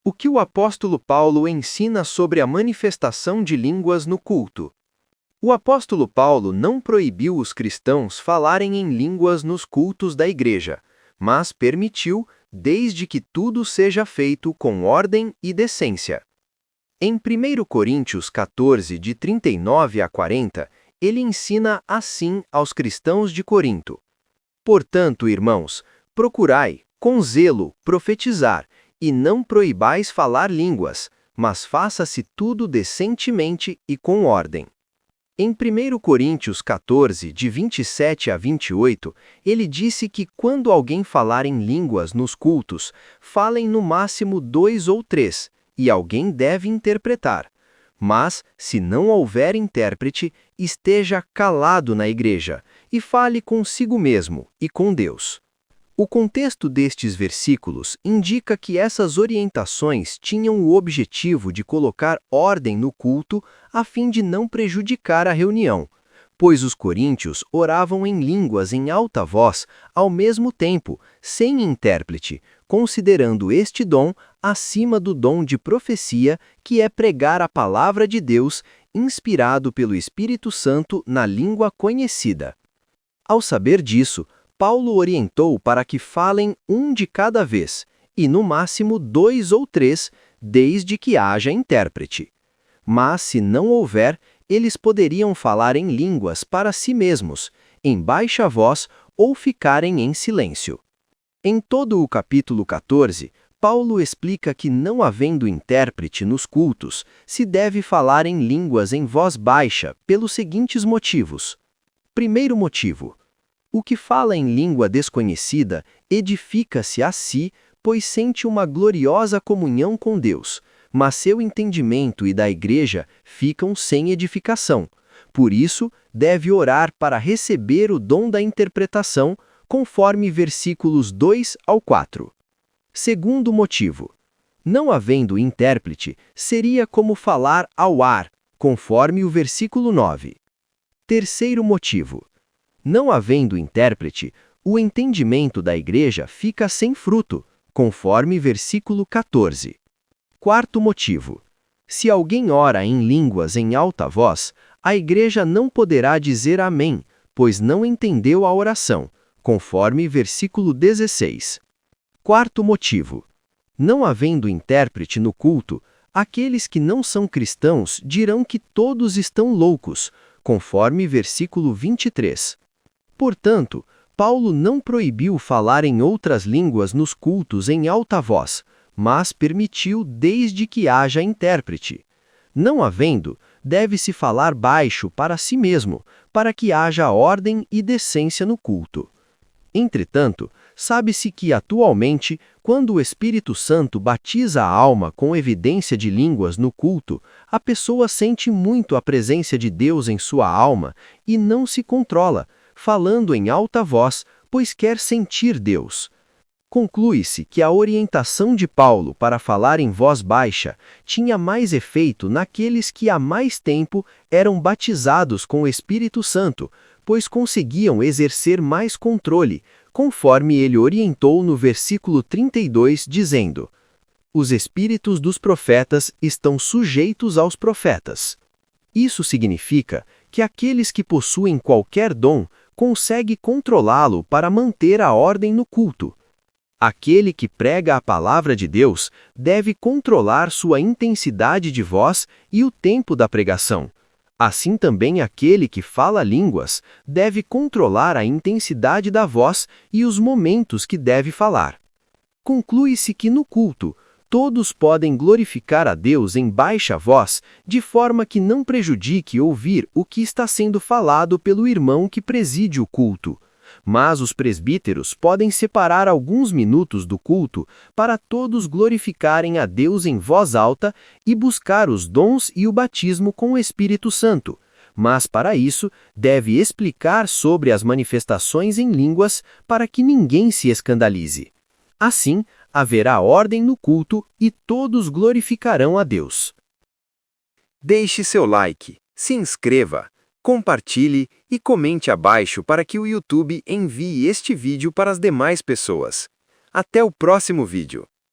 O que o apóstolo Paulo ensina sobre a manifestação de línguas no culto? O apóstolo Paulo não proibiu os cristãos falarem em línguas nos cultos da igreja, mas permitiu, desde que tudo seja feito com ordem e decência. Em 1 Coríntios 14, de 39 a 40, ele ensina assim aos cristãos de Corinto: Portanto, irmãos, procurai, com zelo, profetizar, e não proibais falar línguas, mas faça-se tudo decentemente e com ordem. Em 1 Coríntios 14, de 27 a 28, ele disse que quando alguém falar em línguas nos cultos, falem no máximo 2 ou 3, e alguém deve interpretar. Mas, se não houver intérprete, esteja calado na igreja, e fale consigo mesmo e com Deus. O contexto destes versículos indica que essas orientações tinham o objetivo de colocar ordem no culto a fim de não prejudicar a reunião, pois os coríntios oravam em línguas em alta voz ao mesmo tempo, sem intérprete, considerando este dom acima do dom de profecia, que é pregar a palavra de Deus, inspirado pelo Espírito Santo na língua conhecida. Ao saber disso, Paulo orientou para que falem um de cada vez, e no máximo 2 ou 3, desde que haja intérprete. Mas, se não houver, eles poderiam falar em línguas para si mesmos, em baixa voz ou ficarem em silêncio. Em todo o capítulo 14, Paulo explica que, não havendo intérprete nos cultos, se deve falar em línguas em voz baixa pelos seguintes motivos. Primeiro motivo: o que fala em língua desconhecida edifica-se a si, pois sente uma gloriosa comunhão com Deus, mas seu entendimento e da igreja ficam sem edificação. Por isso, deve orar para receber o dom da interpretação, conforme versículos 2 ao 4. Segundo motivo: não havendo intérprete, seria como falar ao ar, conforme o versículo 9. Terceiro motivo: não havendo intérprete, o entendimento da igreja fica sem fruto, conforme versículo 14. Quarto motivo: se alguém ora em línguas em alta voz, a igreja não poderá dizer amém, pois não entendeu a oração, conforme versículo 16. Quarto motivo: não havendo intérprete no culto, aqueles que não são cristãos dirão que todos estão loucos, conforme versículo 23. Portanto, Paulo não proibiu falar em outras línguas nos cultos em alta voz, mas permitiu desde que haja intérprete. Não havendo, deve-se falar baixo para si mesmo, para que haja ordem e decência no culto. Entretanto, sabe-se que atualmente, quando o Espírito Santo batiza a alma com evidência de línguas no culto, a pessoa sente muito a presença de Deus em sua alma e não se controla, falando em alta voz, pois quer sentir Deus. Conclui-se que a orientação de Paulo para falar em voz baixa tinha mais efeito naqueles que há mais tempo eram batizados com o Espírito Santo, pois conseguiam exercer mais controle, conforme ele orientou no versículo 32, dizendo: os espíritos dos profetas estão sujeitos aos profetas. Isso significa que aqueles que possuem qualquer dom conseguem controlá-lo para manter a ordem no culto. Aquele que prega a palavra de Deus deve controlar sua intensidade de voz e o tempo da pregação. Assim também aquele que fala línguas deve controlar a intensidade da voz e os momentos que deve falar. Conclui-se que no culto, todos podem glorificar a Deus em baixa voz, de forma que não prejudique ouvir o que está sendo falado pelo irmão que preside o culto. Mas os presbíteros podem separar alguns minutos do culto para todos glorificarem a Deus em voz alta e buscar os dons e o batismo com o Espírito Santo. Mas para isso, deve explicar sobre as manifestações em línguas para que ninguém se escandalize. Assim, haverá ordem no culto e todos glorificarão a Deus. Deixe seu like, se inscreva, compartilhe e comente abaixo para que o YouTube envie este vídeo para as demais pessoas. Até o próximo vídeo.